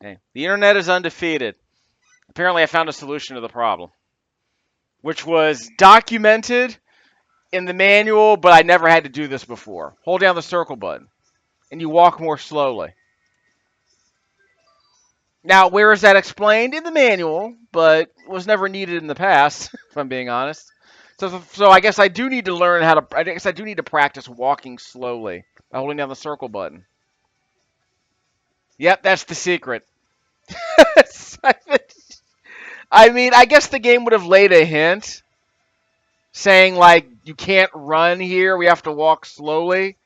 Okay. The internet is undefeated. Apparently, I found a solution to the problem, which was documented in the manual, but I never had to do this before. Hold down the circle button, and you walk more slowly. Now, where is that explained? In the manual, but was never needed in the past, if I'm being honest. So I guess I do need to learn how to. I guess I do need to practice walking slowly by holding down the circle button. Yep, that's the secret. I mean, I guess the game would have laid a hint saying like you can't run here. We have to walk slowly.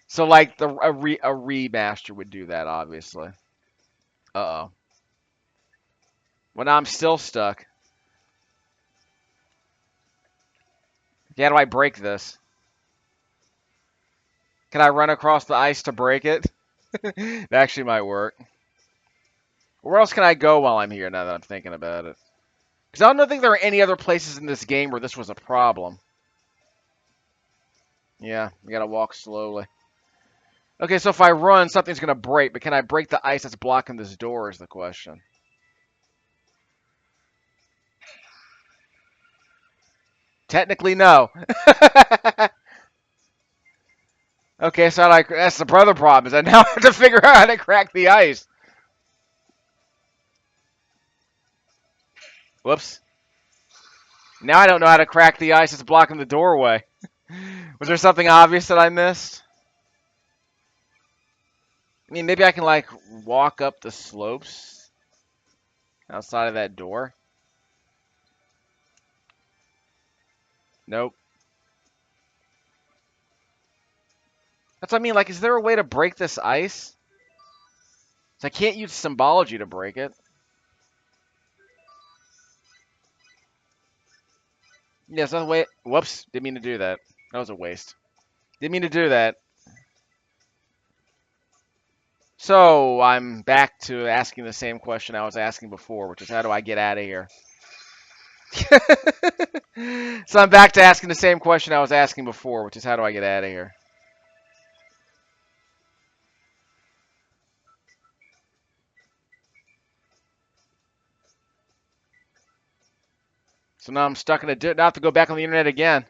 So like a remaster would do that, obviously. Uh-oh. Well, now I'm still stuck. How do I break this? Can I run across the ice to break it? That actually might work. Where else can I go while I'm here now that I'm thinking about it? Because I don't think there are any other places in this game where this was a problem. Yeah, you gotta walk slowly. Okay, so if I run, something's gonna break, but can I break the ice that's blocking this door is the question. Technically, no. Okay, so like that's the other problem is I now have to figure out how to crack the ice. Whoops. Now I don't know how to crack the ice that's blocking the doorway. Was there something obvious that I missed? I mean, maybe I can like walk up the slopes outside of that door. Nope. That's what I mean. Like, is there a way to break this ice? So I can't use symbology to break it. Yes, that's a way. Whoops. Didn't mean to do that. That was a waste. Didn't mean to do that. So I'm back to asking the same question I was asking before, which is how do I get out of here? So I'm back to asking the same question I was asking before, which is how do I get out of here? So now I'm stuck in a. Now I have to go back on the internet again.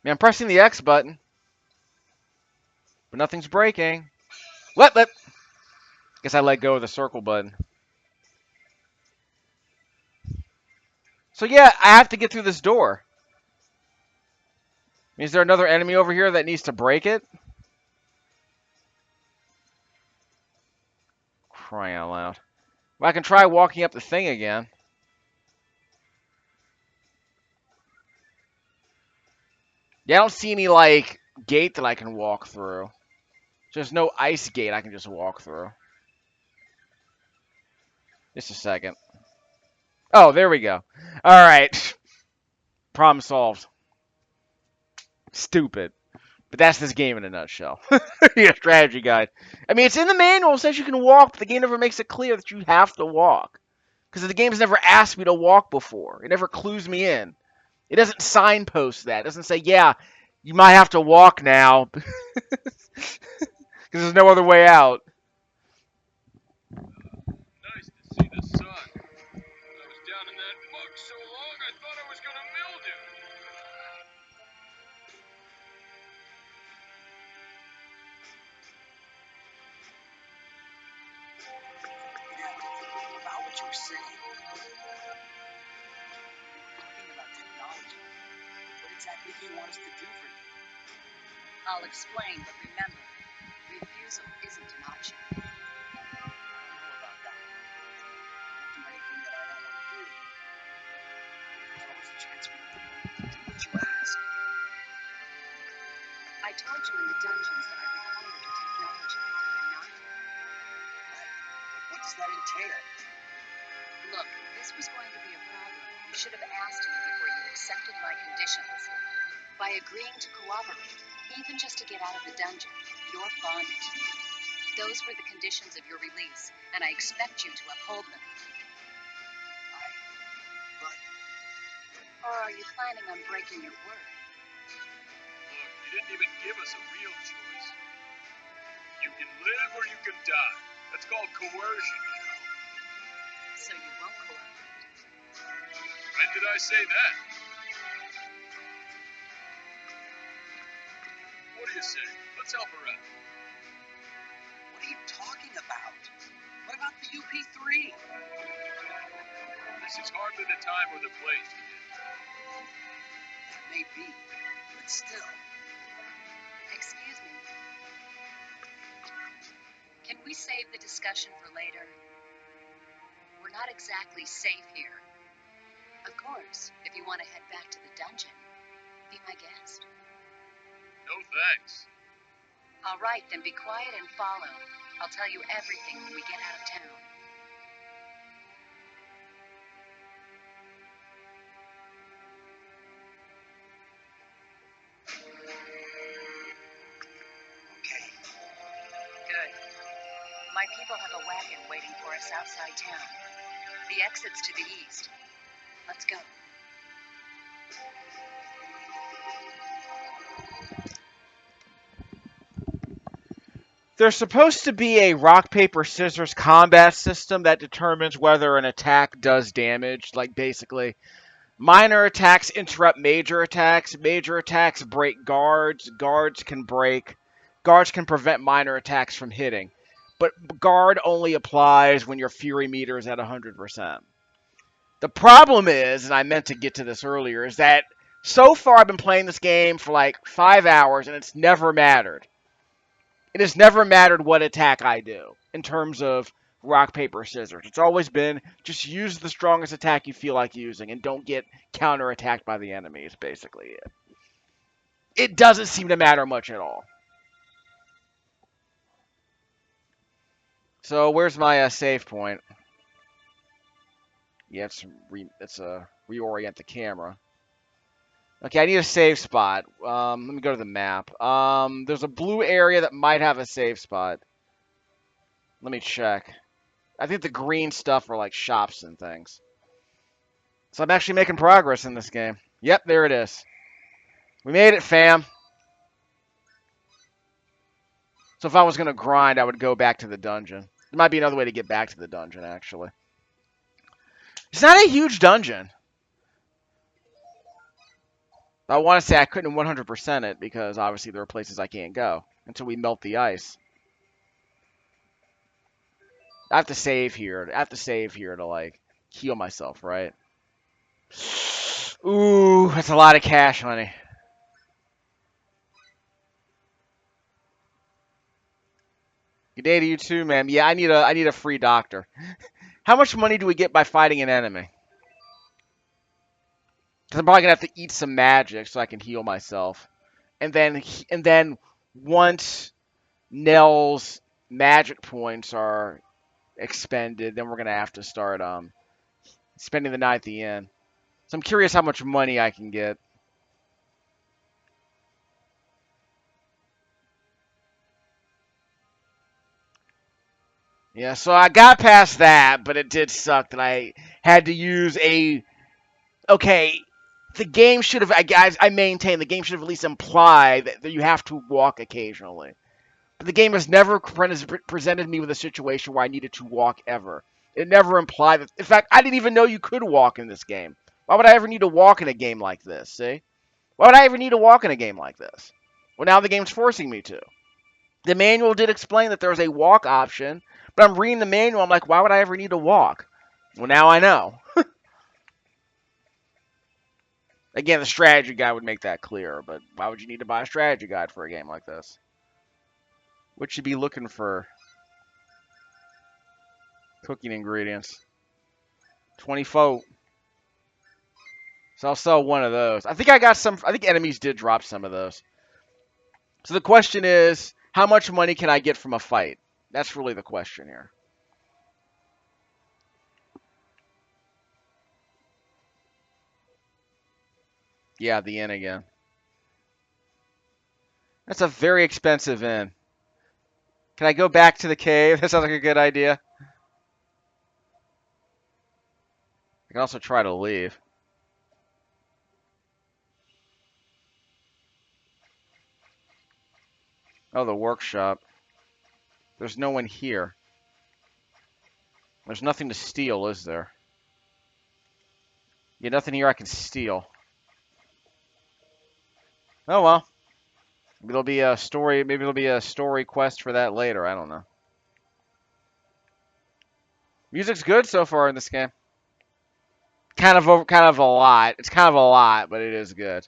Man, I'm pressing the X button, but nothing's breaking. Let. Guess I let go of the circle button. So yeah, I have to get through this door. Is there another enemy over here that needs to break it? Crying out loud. Well, I can try walking up the thing again. Yeah, I don't see any, like, gate that I can walk through. There's no ice gate I can just walk through. Just a second. Oh, there we go. Alright. Problem solved. Stupid. But that's this game in a nutshell. Yeah, strategy guide. I mean, it's in the manual. It says you can walk, but the game never makes it clear that you have to walk. Because the game's never asked me to walk before. It never clues me in. It doesn't signpost that. It doesn't say, yeah, you might have to walk now. Because there's no other way out. Nice to see the sun. I was down in that book so long I thought I was gonna mildew. About what you were saying. Talking about technology. What exactly do you want us to do for you? I'll explain, but remember, refusal isn't an option. I don't know about that. I won't do anything that I don't want to do. There's always a chance for you to do what you ask. I told you in the dungeons that I required your technology, did I not? Right. But what does that entail? Look, if this was going to be a problem, you should have asked me before you accepted my conditions. By agreeing to cooperate, even just to get out of the dungeon, you're bonded to me. Those were the conditions of your release, and I expect you to uphold them. But Or are you planning on breaking your word? Look, you didn't even give us a real choice. You can live or you can die. That's called coercion, you know. So you won't cooperate. When did I say that? What do you say? Let's help her out. What are you talking about? What about the UP3? This is hardly the time or the place, kid. That may be, but still. Excuse me. Can we save the discussion for later? We're not exactly safe here. Of course, if you want to head back to the dungeon, be my guest. No thanks. All right, then be quiet and follow. I'll tell you everything when we get out of town. Okay. Good. My people have a wagon waiting for us outside town. The exit's to the east. Let's go. There's supposed to be a rock, paper, scissors combat system that determines whether an attack does damage. Like, basically, minor attacks interrupt major attacks. Major attacks break guards. Guards can prevent minor attacks from hitting. But guard only applies when your fury meter is at 100%. The problem is, and I meant to get to this earlier, is that so far I've been playing this game for like 5 hours and it's never mattered. It has never mattered what attack I do in terms of rock, paper, scissors. It's always been just use the strongest attack you feel like using and don't get counterattacked by the enemy, is basically it. It doesn't seem to matter much at all. So where's my save point? Yeah, it's reorient the camera. Okay, I need a save spot. Let me go to the map. There's a blue area that might have a save spot. Let me check. I think the green stuff are like shops and things. So I'm actually making progress in this game. Yep, there it is. We made it, fam. So if I was going to grind, I would go back to the dungeon. There might be another way to get back to the dungeon, actually. It's not a huge dungeon. I want to say I couldn't 100% it because obviously there are places I can't go until we melt the ice. I have to save here. I have to save here to, like, heal myself, right? Ooh, that's a lot of cash, honey. Good day to you too, man. Yeah, I need a free doctor. How much money do we get by fighting an enemy? Because I'm probably gonna have to eat some magic so I can heal myself, and then once Nell's magic points are expended, then we're gonna have to start spending the night at the inn. So I'm curious how much money I can get. Yeah, so I got past that, but it did suck that I had to use a. Okay, the game should have. I maintain the game should have at least implied that you have to walk occasionally. But the game has never presented me with a situation where I needed to walk ever. It never implied that. In fact, I didn't even know you could walk in this game. Why would I ever need to walk in a game like this? See? Why would I ever need to walk in a game like this? Well, now the game's forcing me to. The manual did explain that there's a walk option, but I'm reading the manual. I'm like, why would I ever need to walk? Well, now I know. Again, the strategy guide would make that clear, but why would you need to buy a strategy guide for a game like this? What should be looking for? Cooking ingredients. 24. So I'll sell one of those. I think I got some. I think enemies did drop some of those. So the question is, how much money can I get from a fight? That's really the question here. Yeah, the inn again. That's a very expensive inn. Can I go back to the cave? That sounds like a good idea. I can also try to leave. Oh, the workshop. There's no one here. There's nothing to steal, is there? Yeah, nothing here I can steal. Oh well. Maybe there'll be a story. Maybe there'll be a story quest for that later. I don't know. Music's good so far in this game. Kind of a lot. It's kind of a lot, but it is good.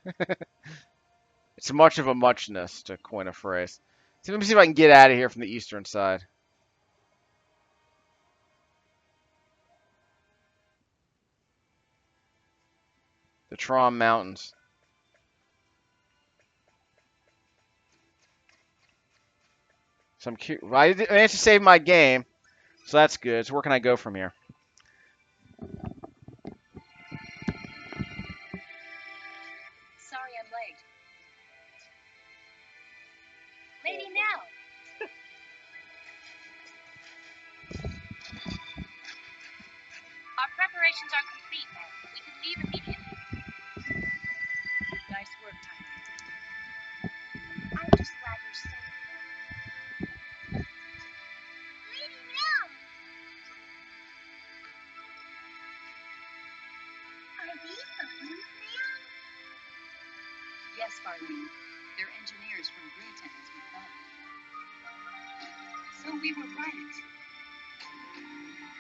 It's much of a muchness, to coin a phrase. So let me see if I can get out of here from the eastern side. The Trom Mountains. So I'm curious. Well, I managed to save my game, so that's good. So where can I go from here? Sorry I'm late. Lady now. Our preparations are complete, ma'am. We can leave immediately. Nice work, Tiny. I'm just glad you're safe. Lady now. Are these balloons, ma'am? Yes, Farlene. They're engineers from Greeton, as we thought. So we were right.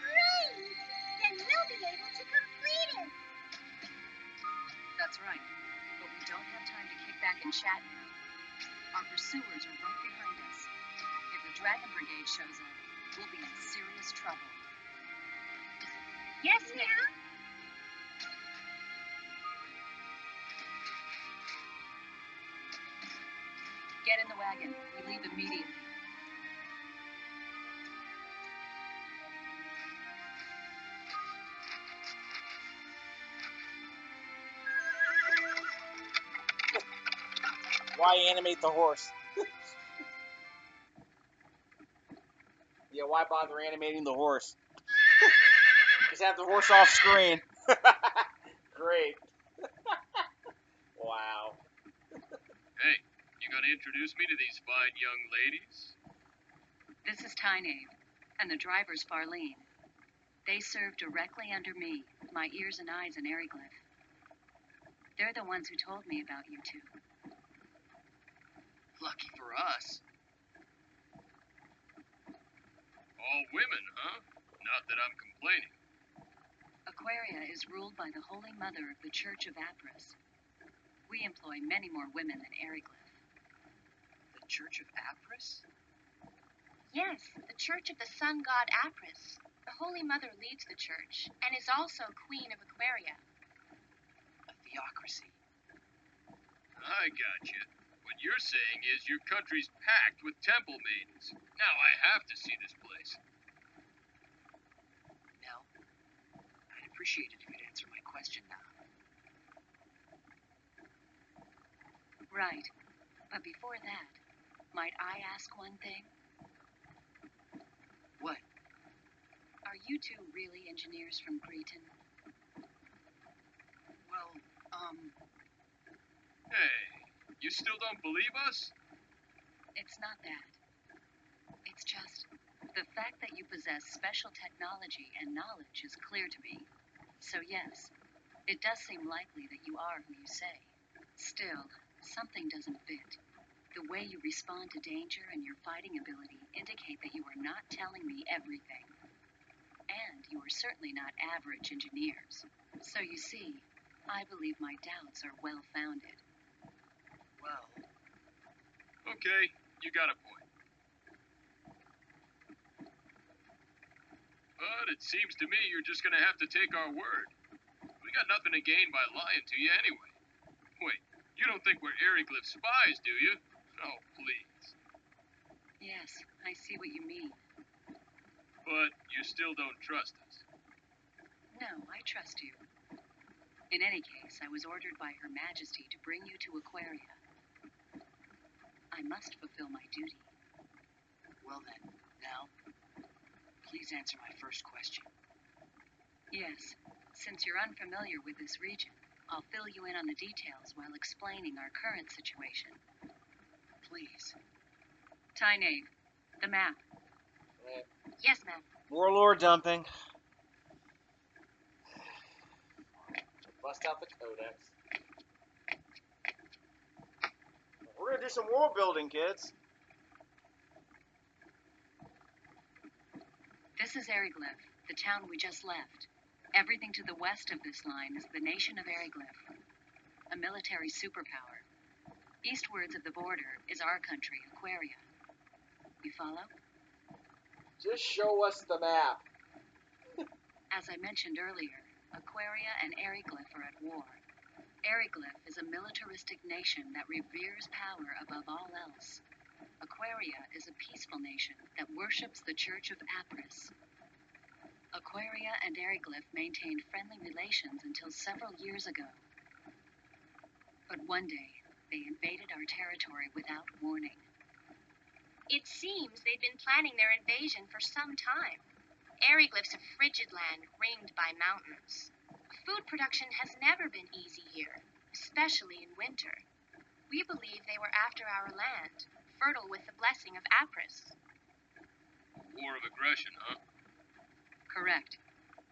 Great! Then we'll be able to complete it. That's right. But we don't have time to kick back and chat now. Our pursuers are right behind us. If the Dragon Brigade shows up, we'll be in serious trouble. Yes, ma'am. Get in the wagon. We leave immediately. Why animate the horse? Yeah, why bother animating the horse? Just have the horse off screen. Great. Wow. Hey, you gonna introduce me to these fine young ladies? This is Tynave, and the driver's Farlene. They serve directly under me, my ears and eyes in Eriglyph. They're the ones who told me about you two. Lucky for us. All women, huh? Not that I'm complaining. Aquaria is ruled by the Holy Mother of the Church of Apris. We employ many more women than Eriglyph. The Church of Apris? Yes, the Church of the Sun God Apris. The Holy Mother leads the church and is also Queen of Aquaria. A theocracy. I gotcha. What you're saying is your country's packed with temple maidens. Now I have to see this place. Nell, I'd appreciate it if you'd answer my question now. Right. But before that, might I ask one thing? What? Are you two really engineers from Greeton? Well, Hey, you still don't believe us? It's not that. It's just the fact that you possess special technology and knowledge is clear to me. So yes, it does seem likely that you are who you say. Still, something doesn't fit. The way you respond to danger and your fighting ability indicate that you are not telling me everything. And you are certainly not average engineers. So you see, I believe my doubts are well-founded. well, Okay, you got a point. But it seems to me you're just gonna have to take our word. We got nothing to gain by lying to you anyway. Wait, you don't think we're Eriglyph spies, do you? Oh, please. Yes, I see what you mean. But you still don't trust us. No, I trust you. In any case, I was ordered by Her Majesty to bring you to Aquaria. I must fulfill my duty. well then, Nell, please answer my first question. Yes, since you're unfamiliar with this region, I'll fill you in on the details while explaining our current situation. Please. Tynave, the map. Right. Yes, ma'am. More lore dumping. Bust out the codex. We're gonna do some world building, kids. This is Eriglyph, the town we just left. Everything to the west of this line is the nation of Eriglyph, a military superpower. Eastwards of the border is our country, Aquaria. You follow? Just show us the map. As I mentioned earlier, Aquaria and Eriglyph are at war. Eriglyph is a militaristic nation that reveres power above all else. Aquaria is a peaceful nation that worships the Church of Apris. Aquaria and Eriglyph maintained friendly relations until several years ago. But one day, they invaded our territory without warning. It seems they've been planning their invasion for some time. Eriglyph's a frigid land ringed by mountains. Food production has never been easy here, especially in winter. We believe they were after our land, fertile with the blessing of Apris. War of aggression, huh? Correct.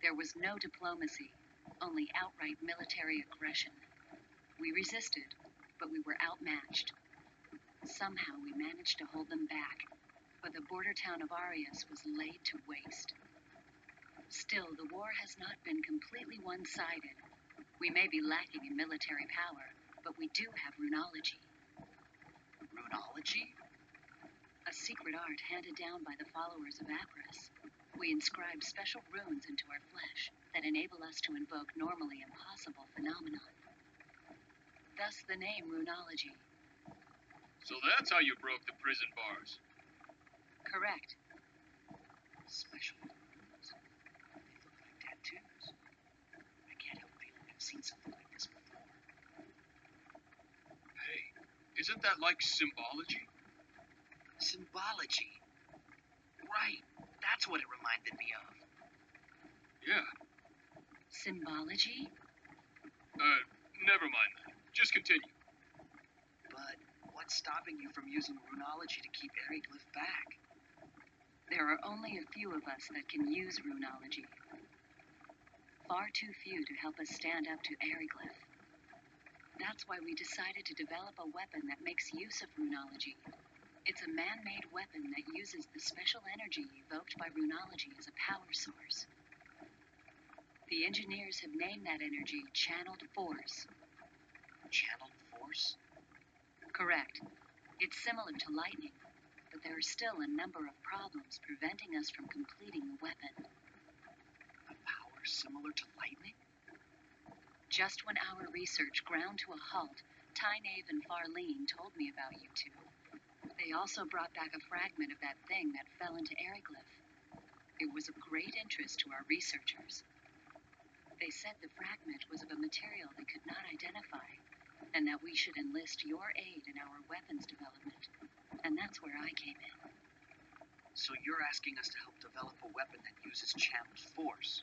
There was no diplomacy, only outright military aggression. We resisted, but we were outmatched. Somehow we managed to hold them back, but the border town of Arius was laid to waste. Still, the war has not been completely one-sided. We may be lacking in military power, but we do have runology. Runology? A secret art handed down by the followers of Apris. We inscribe special runes into our flesh that enable us to invoke normally impossible phenomenon. Thus the name runology. So that's how you broke the prison bars. Correct. Special runes. They look like tattoos. I can't help feeling I've seen something like this before. Hey, isn't that like symbology? Symbology. Right. That's what it reminded me of. Yeah. Symbology? Never mind that. Just continue. But what's stopping you from using runology to keep Eriglyph back? There are only a few of us that can use runology. Far too few to help us stand up to Eriglyph. That's why we decided to develop a weapon that makes use of runology. It's a man-made weapon that uses the special energy evoked by runology as a power source. The engineers have named that energy channeled force. Channeled force? Correct. It's similar to lightning, but there are still a number of problems preventing us from completing the weapon. A power similar to lightning? Just when our research ground to a halt, Tynave and Farlene told me about you two. They also brought back a fragment of that thing that fell into Eriglyph. It was of great interest to our researchers. They said the fragment was of a material they could not identify, and that we should enlist your aid in our weapons development. And that's where I came in. So you're asking us to help develop a weapon that uses channeled force?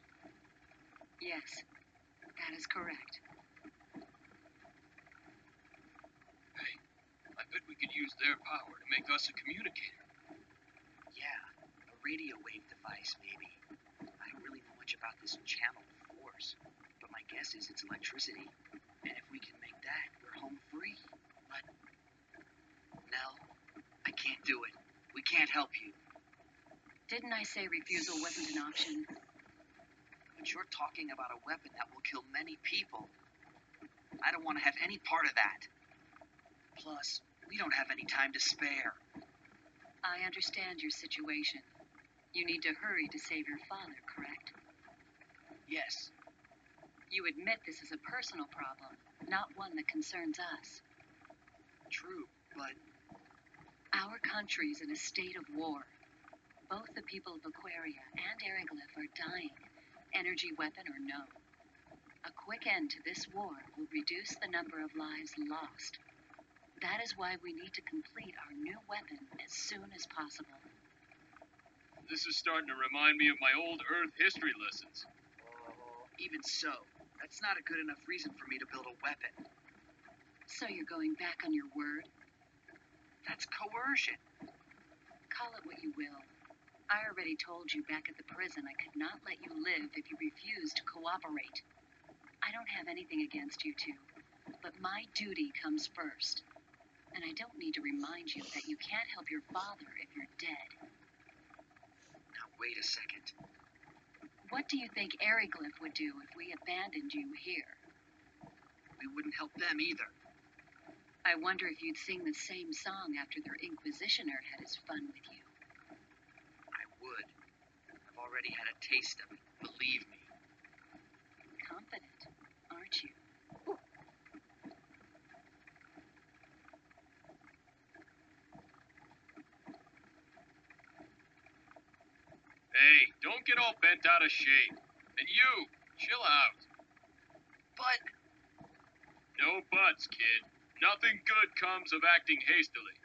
Yes, that is correct. Hey, I bet we could use their power to make us a communicator. Yeah, a radio wave device, maybe. I don't really know much about this channeled force, but my guess is it's electricity. And if we can make that, we're home free. But, Nell, I can't do it. We can't help you. Didn't I say refusal wasn't an option? But you're talking about a weapon that will kill many people. I don't want to have any part of that. Plus, we don't have any time to spare. I understand your situation. You need to hurry to save your father, correct? Yes, You admit this is a personal problem, not one that concerns us. true, but Our country is in a state of war. Both the people of Aquaria and Eriglyph are dying, energy weapon or no. A quick end to this war will reduce the number of lives lost. That is why we need to complete our new weapon as soon as possible. This is starting to remind me of my old Earth history lessons. even so, that's not a good enough reason for me to build a weapon. So you're going back on your word? That's coercion. Call it what you will. Our already told you back at the prison I could not let you live if you refused to cooperate. I don't have anything against you two, but my duty comes first. And I don't need to remind you that you can't help your father if you're dead. Now, wait a second. What do you think Eriglyph would do if we abandoned you here? We wouldn't help them either. I wonder if you'd sing the same song after their Inquisitioner had his fun with you. I would. I've already had a taste of it, believe me. Confident, aren't you? Hey, don't get all bent out of shape. And you, chill out. But No buts, kid. Nothing good comes of acting hastily.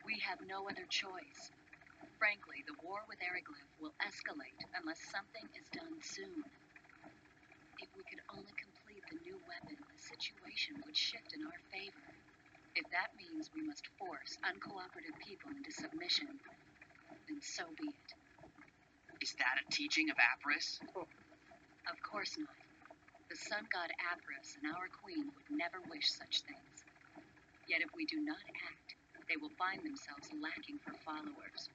We have no other choice. Frankly, the war with Eriglyph will escalate unless something is done soon. If we could only complete the new weapon, the situation would shift in our favor. If that means we must force uncooperative people into submission, then so be it. is that a teaching of Apris? Of course not. The sun god Apris and our queen would never wish such things. Yet if we do not act, they will find themselves lacking for followers.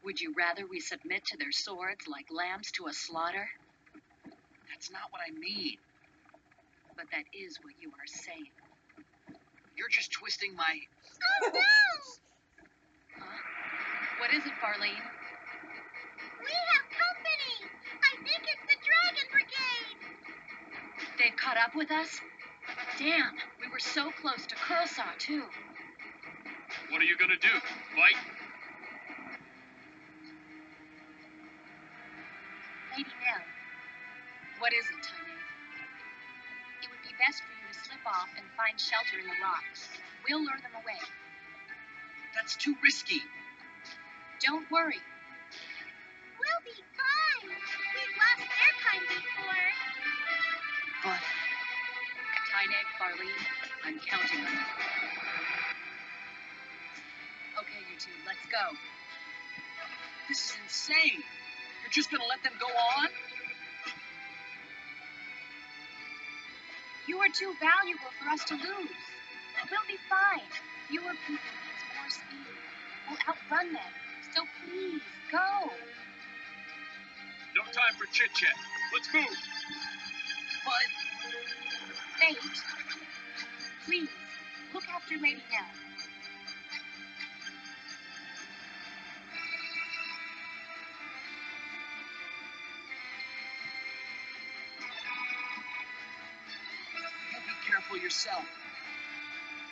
Would you rather we submit to their swords like lambs to a slaughter? That's not what I mean. But that is what you are saying. You're just twisting my... Oh no! Huh? What is it, Farlene? We have company! I think it's the Dragon Brigade! They've caught up with us? Damn, we were so close to Curlsaw, too. What are you gonna do? Fight? Lady Nell, What is it, Tiny? it would be best for you to slip off and find shelter in the rocks. We'll lure them away. That's too risky. Don't worry. We'll be fine. We've lost their kind before. But Tiny, Farlene, I'm counting on you. Okay, you two, let's go. this is insane. You're just gonna let them go on? You are too valuable for us to lose. We'll be fine. Fewer people means more speed. We'll outrun them. So please, go. No time for chit-chat. Let's move. But Fate, please, look after Lady Nell. you be careful yourself.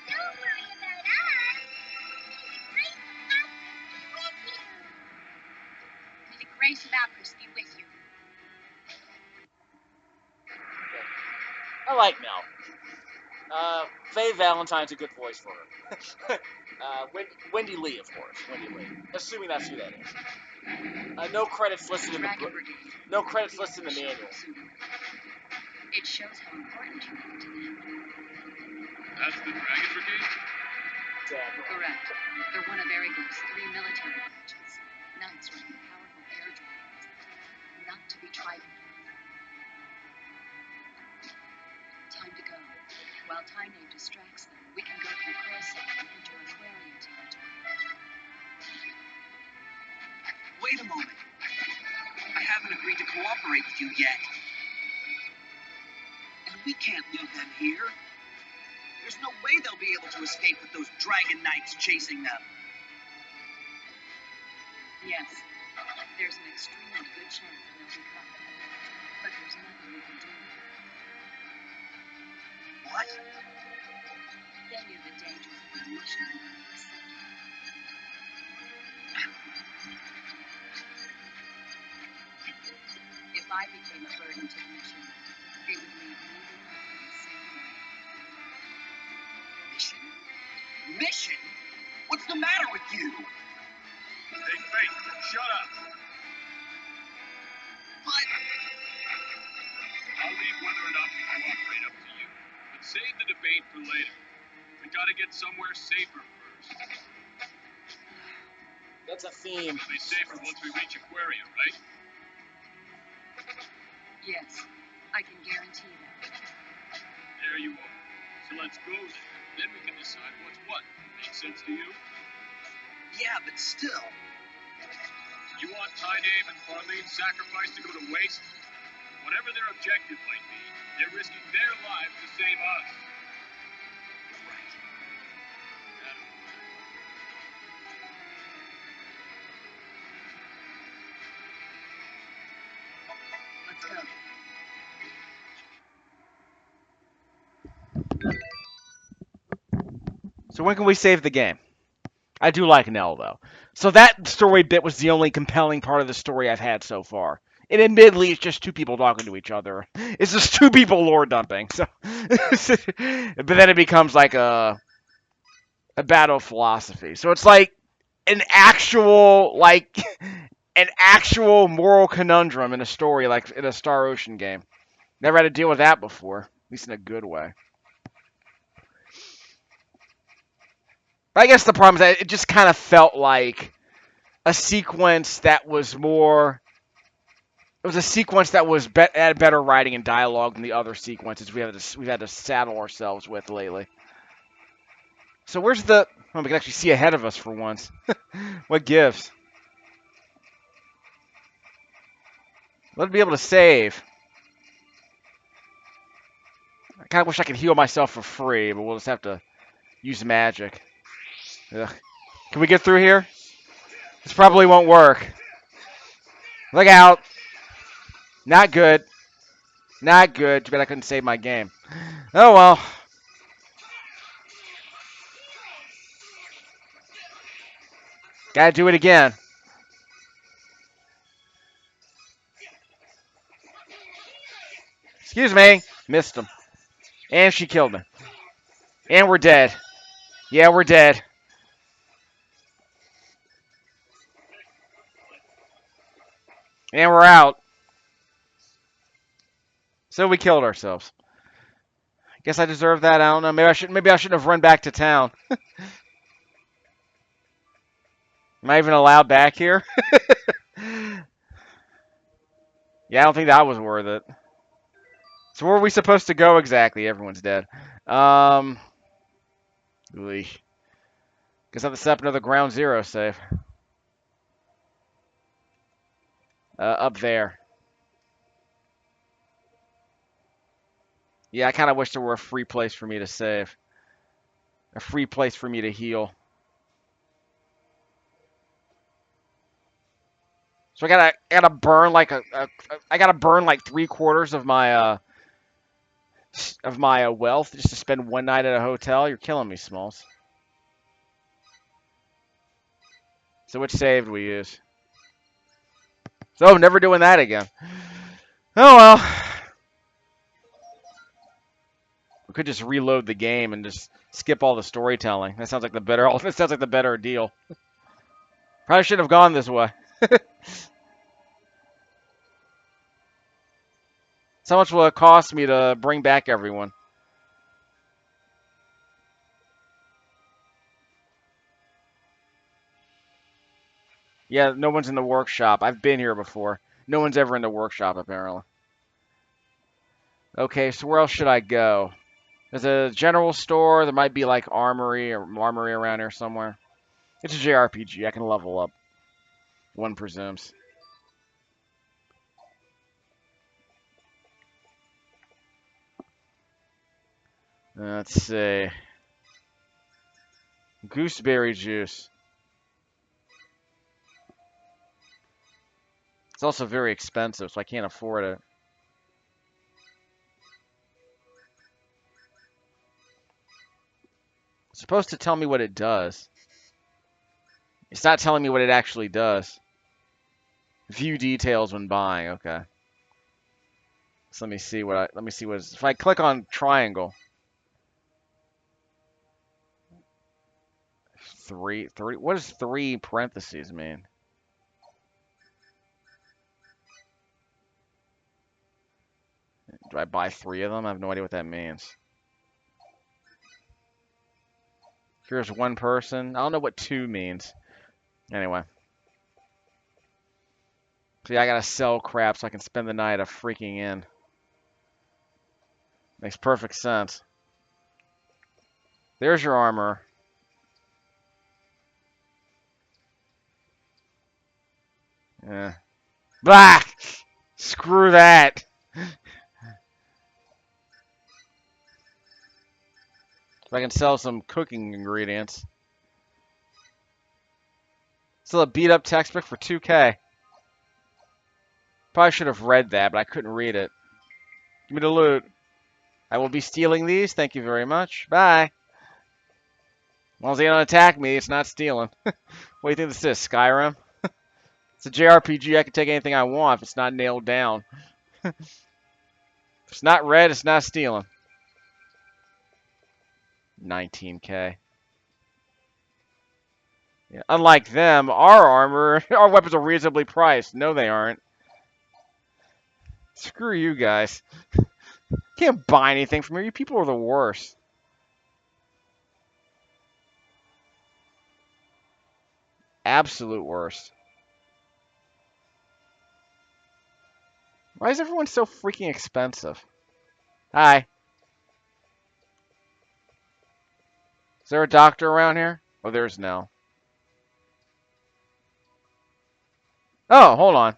Don't worry about us. May the grace of Apris be with you. I like Mel. Faye Valentine's a good voice for her. Wendy Lee, of course. Wendy Lee. Assuming that's who that is. No credits listed in the Dragon book. Brigade. No credits listed in the manual. It shows how important you are to them. That's the Dragon Brigade? Damn. Correct. They're one of Eriglyph's 3 military branches. Knights riding powerful air dragons. Not to be trifled with. Time to go. While Tiny distracts them, we can go through Curlsaw and enter Aquaria territory. Wait a moment. I haven't agreed to cooperate with you yet. And we can't leave them here. There's no way they'll be able to escape with those dragon knights chasing them. Yes, there's an extremely good chance they'll be caught. But there's nothing we can do. What? They knew the dangers of the mission and they accepted it. If I became a burden to the mission, they would leave me behind in the same way. Mission? Mission? What's the matter with you? Hey, Fate, shut up. But I'll leave whether or not we cooperate up to you. But save the debate for later. We gotta get somewhere safer first. That's a theme. It'll be safer once we reach Aquarium, right? Yes, I can guarantee that. There you are. So let's go then. Then we can decide what's what. Make sense to you? Yeah, but still. You want Ty Dave and Farlene's sacrifice to go to waste? Whatever their objective might be, they're risking their lives to save us. You're right. Let's go. So when can we save the game? I do like Nell, though. So that story bit was the only compelling part of the story I've had so far. And admittedly, it's just two people talking to each other. It's just two people lore dumping. So, but then it becomes like a battle of philosophy. So it's like an actual an actual moral conundrum in a story, like in a Star Ocean game. Never had to deal with that before, at least in a good way. But I guess the problem is that it just kind of felt like a sequence that was more. It was a sequence that was had better writing and dialogue than the other sequences we've had to saddle ourselves with lately. So where's the? Oh, we can actually see ahead of us for once. What gives? Let me be able to save. I kind of wish I could heal myself for free, but we'll just have to use magic. Ugh. Can we get through here? This probably won't work. Look out. Not good. Not good. Too bad I couldn't save my game. Oh well. Gotta do it again. Excuse me. Missed him. And she killed me. And we're dead. Yeah, we're dead. And we're out. So we killed ourselves. Guess I deserve that. I don't know. Maybe I shouldn't have run back to town. Am I even allowed back here? Yeah, I don't think that was worth it. So where are we supposed to go exactly? Everyone's dead. Guess I have to set up another ground zero save. Up there. Yeah, I kind of wish there were a free place for me to save. A free place for me to heal. So I gotta burn like I gotta burn like 3/4 of my wealth just to spend one night at a hotel. You're killing me, Smalls. So which save do we use? So never doing that again. Oh well. We could just reload the game and just skip all the storytelling. That sounds like the better. That sounds like the better deal. Probably shouldn't have gone this way. So how much will it cost me to bring back everyone? Yeah, no one's in the workshop. I've been here before. No one's ever in the workshop, apparently. Okay, so where else should I go? There's a general store. There might be like armory around here somewhere. It's a JRPG. I can level up. One presumes. Let's see. Gooseberry juice. It's also very expensive, so I can't afford it. It's supposed to tell me what it does. It's not telling me what it actually does. View details when buying. Okay. So let me see what if I click on triangle. 3:30. What does 3 parentheses mean? Do I buy 3 of them? I have no idea what that means. Here's one person. I don't know what two means. Anyway. See, I gotta sell crap so I can spend the night a freaking inn. Makes perfect sense. There's your armor. Yeah. Blah! Screw that. If I can sell some cooking ingredients. Still a beat up textbook for 2K. Probably should have read that, but I couldn't read it. Give me the loot. I will be stealing these. Thank you very much. Bye. As long as they don't attack me, it's not stealing. What do you think this is, Skyrim? It's a JRPG. I can take anything I want if it's not nailed down. If it's not red, it's not stealing. 19K. Yeah. Unlike them, our armor, our weapons are reasonably priced. No, they aren't. Screw you guys. Can't buy anything from here. You people are the worst. Absolute worst. Why is everyone so freaking expensive? Hi. Is there a doctor around here? Oh, there's no. Oh, hold on.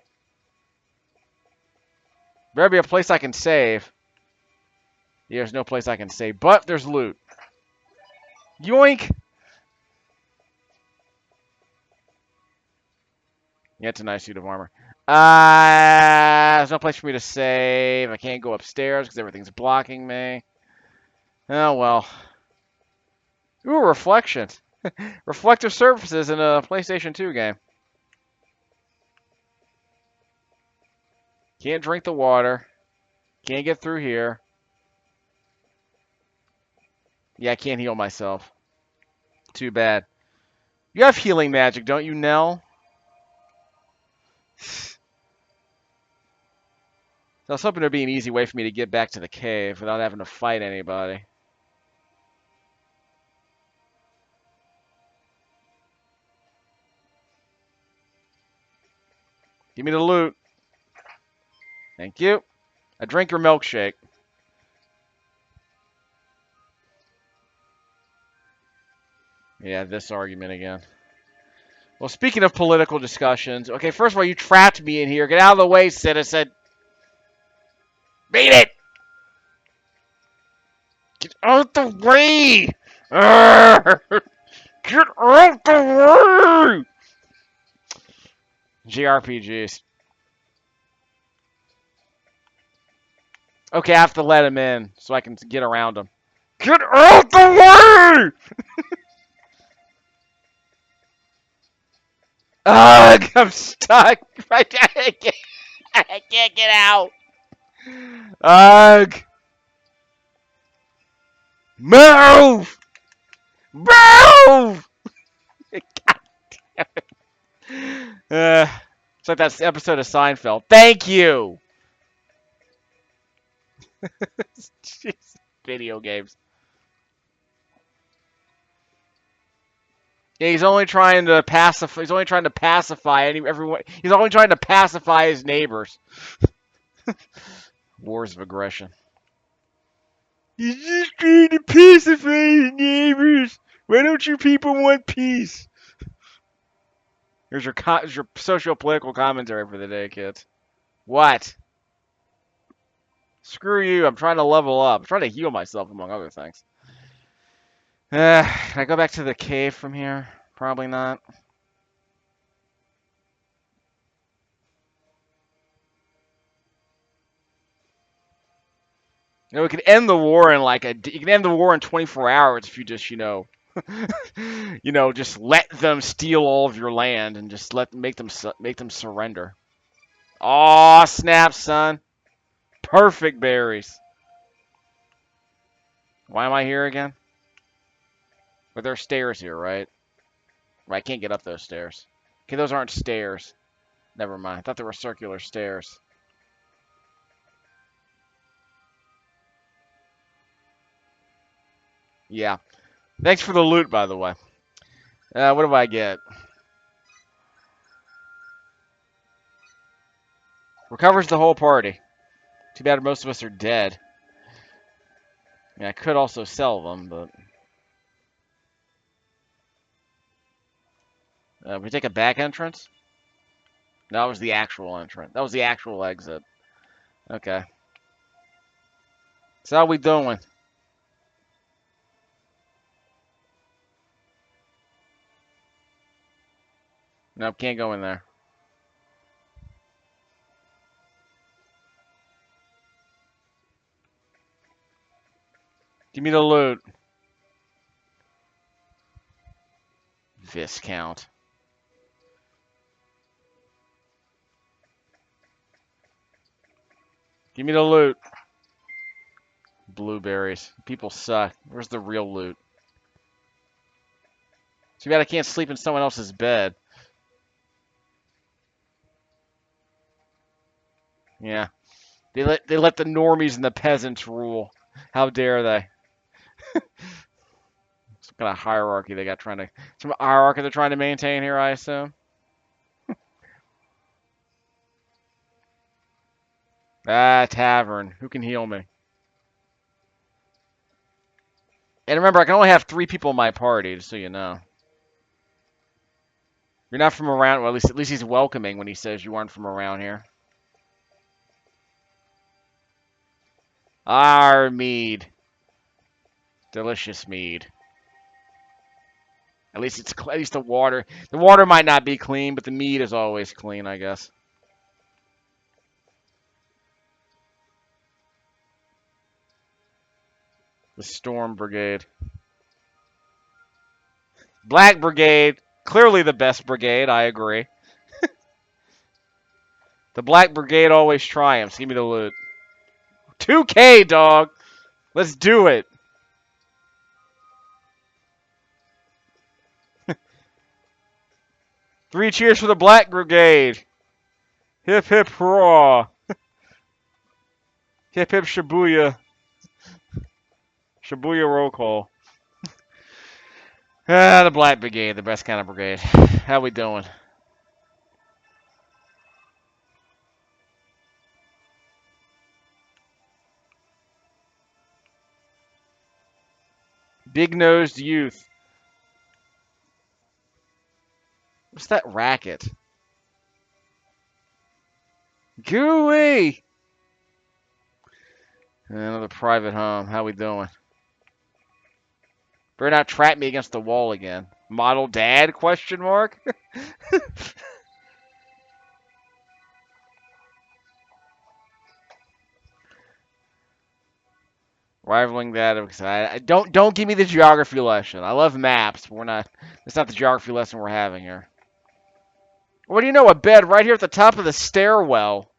Better be a place I can save. Yeah, there's no place I can save, but there's loot. Yoink! Yeah, it's a nice suit of armor. There's no place for me to save. I can't go upstairs because everything's blocking me. Oh, well. Ooh, reflections. Reflective surfaces in a PlayStation 2 game. Can't drink the water. Can't get through here. Yeah, I can't heal myself. Too bad. You have healing magic, don't you, Nell? So I was hoping there'd be an easy way for me to get back to the cave without having to fight anybody. Give me the loot. Thank you. A drink your milkshake. Yeah, this argument again. Well, speaking of political discussions, okay, first of all, you trapped me in here. Get out of the way, citizen. Beat it! Get out the way! Arrgh! Get out the way! JRPGs. Okay, I have to let him in so I can get around him. Get out the way! Ugh, I'm stuck. I can't get out. Ugh. Move! Move! God damn it. It's like that episode of Seinfeld. Thank you! Jeez, video games. Yeah, he's only trying to pacify. He's only trying to pacify everyone. He's only trying to pacify his neighbors. Wars of aggression. He's just trying to pacify his neighbors. Why don't you people want peace? Here's your socio-political commentary for the day, kids. What? Screw you. I'm trying to level up. I'm trying to heal myself, among other things. Can I go back to the cave from here? Probably not. You know, we could end the war in you can end the war in 24 hours if you just, just let them steal all of your land and just make them surrender. Aw, snap, son. Perfect berries. Why am I here again? But there are stairs here, right? I can't get up those stairs. Okay, those aren't stairs. Never mind. I thought they were circular stairs. Yeah. Thanks for the loot, by the way. What do I get? Recovers the whole party. Too bad most of us are dead. Yeah, I could also sell them, but... we take a back entrance? No, that was the actual entrance. That was the actual exit. Okay. So how we doing? Nope, can't go in there. Give me the loot. Viscount. Give me the loot. Blueberries. People suck. Where's the real loot? Too bad I can't sleep in someone else's bed. Yeah. They let the normies and the peasants rule. How dare they? Some kind of hierarchy they got trying to... Some hierarchy they're trying to maintain here, I assume. Tavern. Who can heal me? And remember, I can only have 3 people in my party, just so you know. You're not from around... Well, at least he's welcoming when he says you aren't from around here. Our mead. Delicious mead. At least at least the water. The water might not be clean, but the mead is always clean, I guess. The Storm Brigade. Black Brigade. Clearly the best brigade, I agree. The Black Brigade always triumphs. Give me the loot. 2K, dog. Let's do it. Three cheers for the Black Brigade. Hip hip hurrah. Hip hip Shibuya. Shibuya roll call. The Black Brigade, the best kind of brigade. How we doing? Big-nosed youth. What's that racket? Gooey! Another private home. How we doing? Better not trap me against the wall again. Model dad? Question mark. Rivaling that of don't give me the geography lesson. I love maps, but we're not. That's not the geography lesson we're having here. What do you know? A bed right here at the top of the stairwell.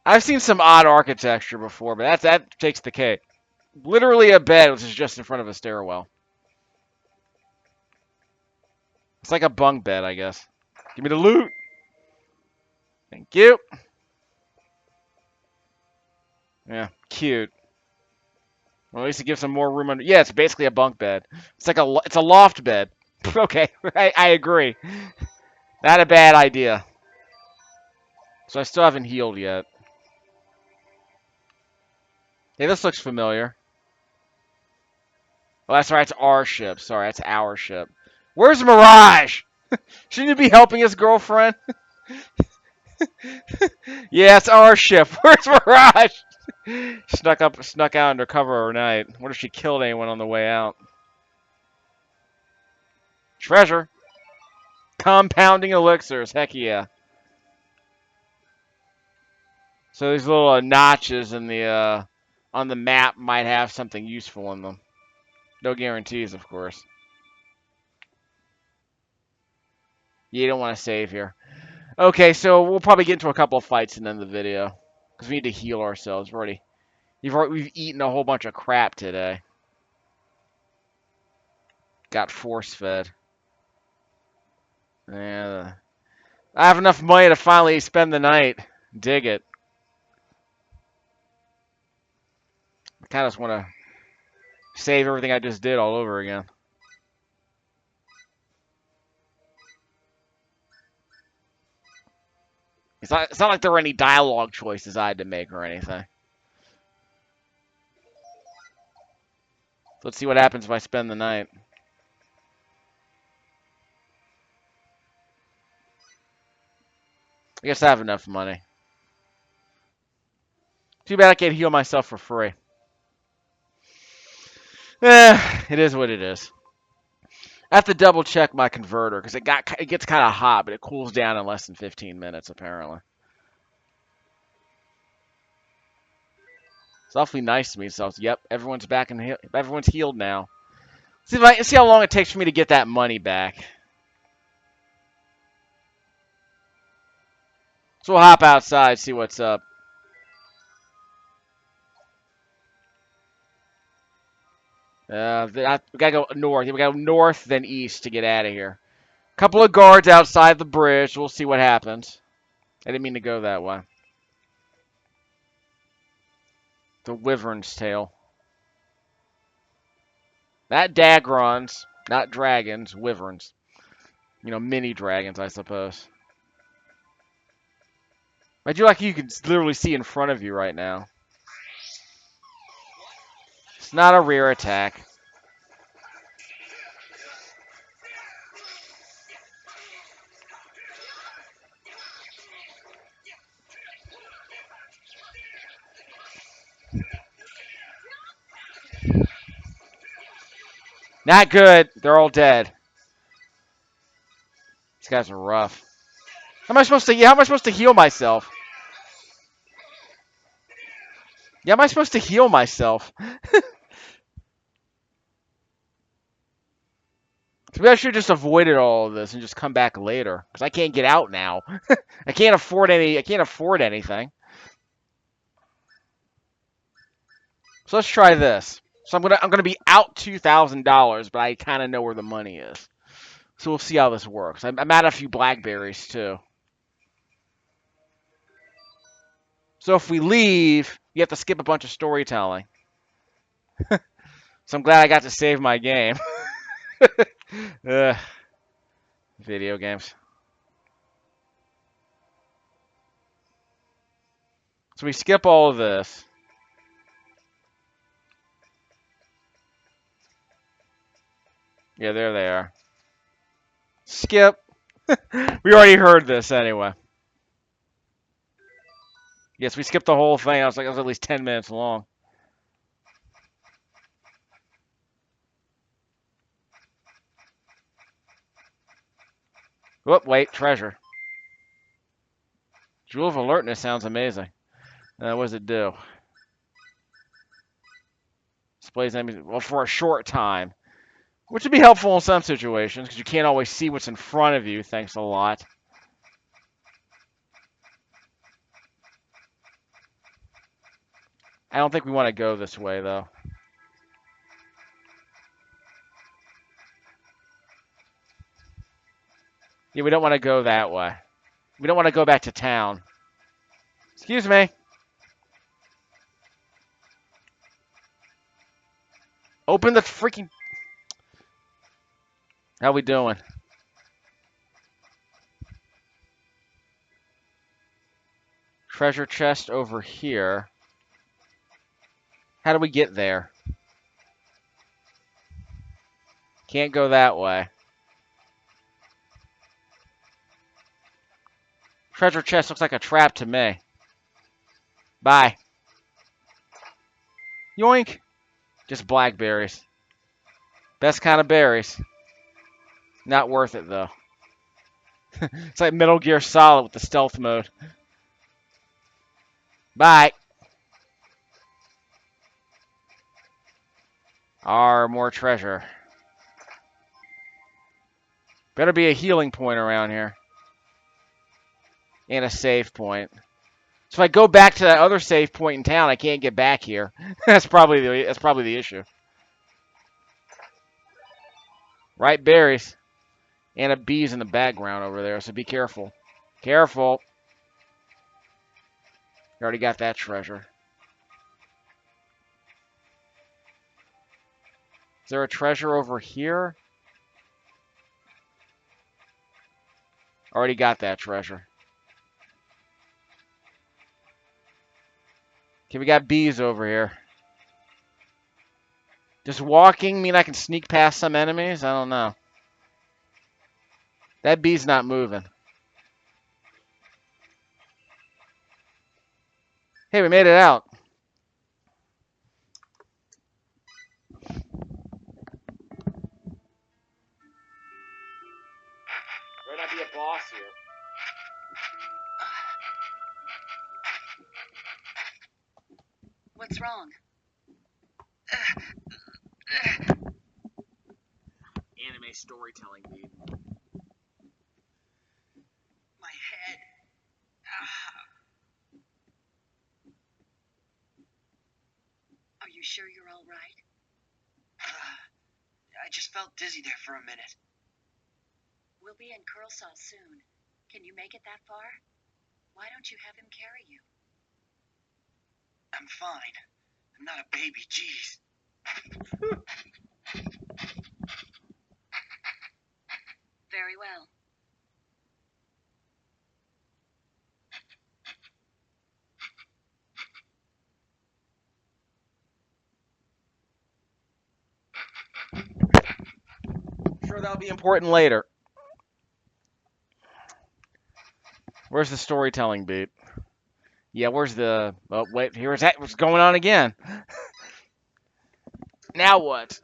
I've seen some odd architecture before, but that takes the cake. Literally a bed, which is just in front of a stairwell. It's like a bunk bed, I guess. Give me the loot. Thank you. Yeah, cute. Well, at least it gives some more room under. Yeah, it's basically a bunk bed. It's like it's a loft bed. Okay, I agree. Not a bad idea. So I still haven't healed yet. Hey, this looks familiar. Oh, that's right. It's our ship. Sorry, that's our ship. Where's Mirage? Shouldn't you be helping his girlfriend? Yeah, it's our ship. Where's Mirage? Snuck out undercover overnight. What if she killed anyone on the way out? Treasure. Compounding elixirs. Heck yeah. So these little notches in the on the map might have something useful in them. No guarantees, of course. You don't want to save here. Okay, so we'll probably get into a couple of fights and end the video because we need to heal ourselves. We've eaten a whole bunch of crap today. Got force fed. Yeah, I have enough money to finally spend the night. Dig it. I kind of just want to Save everything I just did all over again. It's not like there were any dialogue choices I had to make or anything. Let's see what happens if I spend the night. I guess I have enough money. Too bad I can't heal myself for free. It is what it is. I have to double check my converter because it gets kind of hot, but it cools down in less than 15 minutes apparently. It's awfully nice to me. So yep, everyone's back and everyone's healed now. See how long it takes for me to get that money back. So we'll hop outside, see what's up. We gotta go north. We gotta go north, then east to get out of here. Couple of guards outside the bridge. We'll see what happens. I didn't mean to go that way. The Wyvern's Tail. Not Dagrons, not dragons, Wyverns. You know, mini dragons, I suppose. I do like you can literally see in front of you right now. It's not a rear attack. Not good. They're all dead. These guys are rough. How am I supposed to heal myself? Yeah, am I supposed to heal myself? Maybe I should have just avoided all of this and just come back later. Because I can't get out now. I can't afford anything. So let's try this. So I'm gonna be out $2,000, but I kind of know where the money is. So we'll see how this works. I'm out a few blackberries too. So if we leave, you have to skip a bunch of storytelling. So I'm glad I got to save my game. Video games. So we skip all of this. Yeah, there they are. Skip. We already heard this anyway. Yes, we skipped the whole thing. I was like, it was at least 10 minutes long. Whoop, wait, treasure. Jewel of Alertness sounds amazing. What does it do? Displays enemies, well, for a short time. Which would be helpful in some situations, because you can't always see what's in front of you, thanks a lot. I don't think we want to go this way, though. Yeah, we don't want to go that way. We don't want to go back to town. Excuse me. Open the freaking... How we doing? Treasure chest over here. How do we get there? Can't go that way. Treasure chest looks like a trap to me. Bye. Yoink. Just blackberries. Best kind of berries. Not worth it, though. It's like Metal Gear Solid with the stealth mode. Bye. More treasure. Better be a healing point around here. And a save point. So if I go back to that other save point in town, I can't get back here. That's probably the issue. Right, berries. And a bee's in the background over there, so be careful. Careful. You already got that treasure. Is there a treasure over here? Already got that treasure. Okay, we got bees over here. Does walking mean I can sneak past some enemies? I don't know. That bee's not moving. Hey, we made it out. Better not be a boss here. What's wrong? Anime storytelling, dude. My head. Ah. Are you sure you're all right? I just felt dizzy there for a minute. We'll be in Curlsaw soon. Can you make it that far? Why don't you have him carry you? I'm fine. I'm not a baby, jeez. Very well. Sure, that'll be important later. Where's the storytelling beat? Yeah, where's the... Oh, wait, here's that. What's going on again? Now what?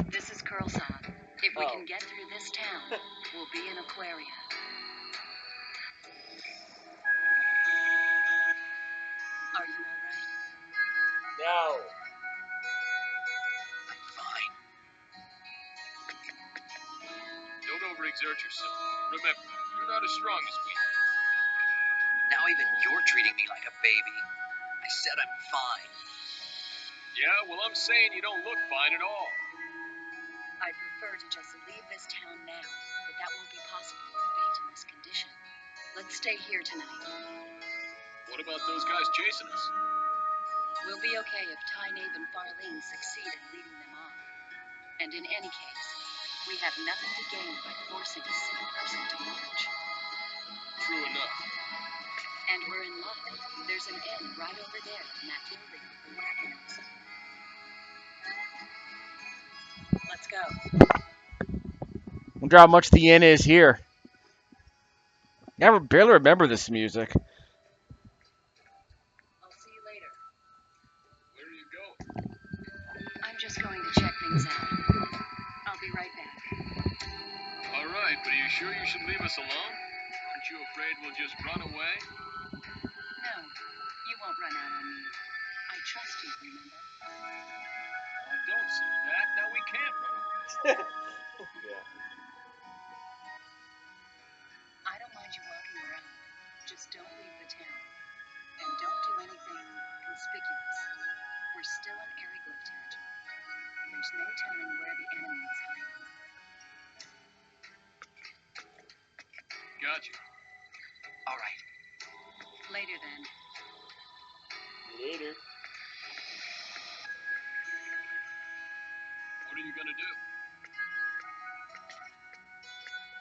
This is Curlsaw. If we Oh. can get through this town, we'll be in Aquaria. Are you all right? No. Fine. Don't overexert yourself. Remember, you're not as strong as we are. Now even you're treating me like a baby. I said I'm fine. Yeah, well, I'm saying you don't look fine at all. I'd prefer to just leave this town now, but that won't be possible with Fate in this condition. Let's stay here tonight. What about those guys chasing us? We'll be okay if Tynabe and Farlene succeed in leading them off. And in any case, we have nothing to gain by forcing a sick person to march. True enough. And we're in luck. There's an inn right over there in that building with the wagons. Let's go. I wonder how much the inn is here. I barely remember this music. I'll see you later. Where are you going? I'm just going to check things out. I'll be right back. All right, but are you sure you should leave us alone? Aren't you afraid we'll just run away? No, you won't run out on me. I trust you, remember? Oh, don't say that. Now we can't run away. I don't mind you walking around. Just don't leave the town. And don't do anything conspicuous. We're still in Aryglyph territory. There's no telling where the enemy is hiding. Gotcha. All right. Later then. Later. What are you gonna do?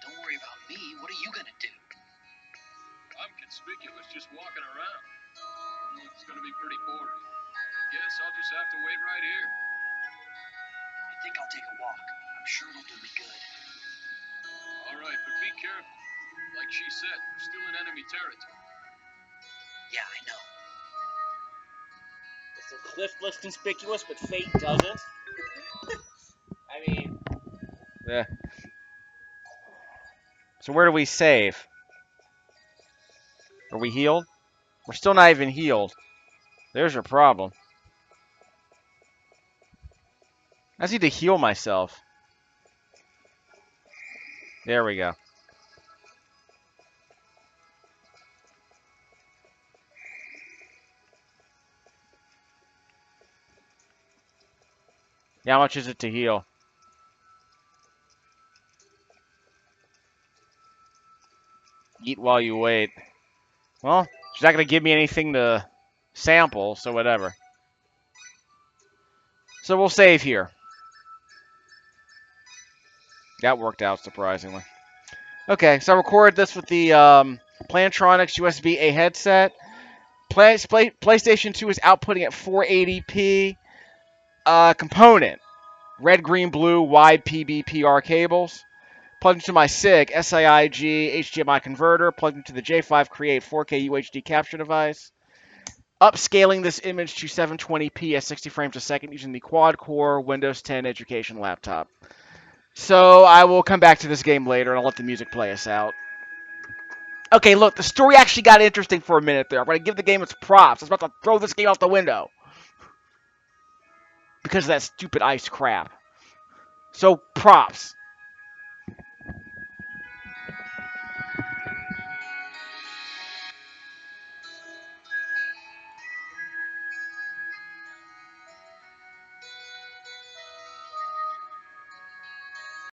Don't worry about me. What are you gonna do? I'm conspicuous, just walking around. It's gonna be pretty boring. I guess I'll just have to wait right here. I think I'll take a walk. I'm sure it'll do me good. All right, but be careful. Like she said, we're still in enemy territory. Yeah, I know. So Cliff looks conspicuous, but Fate doesn't. I mean... Yeah. So where do we save? Are we healed? We're still not even healed. There's your problem. I just need to heal myself. There we go. How much is it to heal? Eat while you wait. Well, she's not going to give me anything to sample, so whatever. So we'll save here. That worked out surprisingly. Okay, so I recorded this with the Plantronics USB-A headset. PlayStation 2 is outputting at 480p. Component: red, green, blue, wide PBPR cables. Plugged into my SIG SIIG HDMI converter. Plugged into the J5 Create 4K UHD capture device. Upscaling this image to 720p at 60 frames a second using the quad-core Windows 10 education laptop. So I will come back to this game later, and I'll let the music play us out. Okay, look, the story actually got interesting for a minute there. I'm going to give the game its props. I was about to throw this game out the window because of that stupid ice crap. So, props.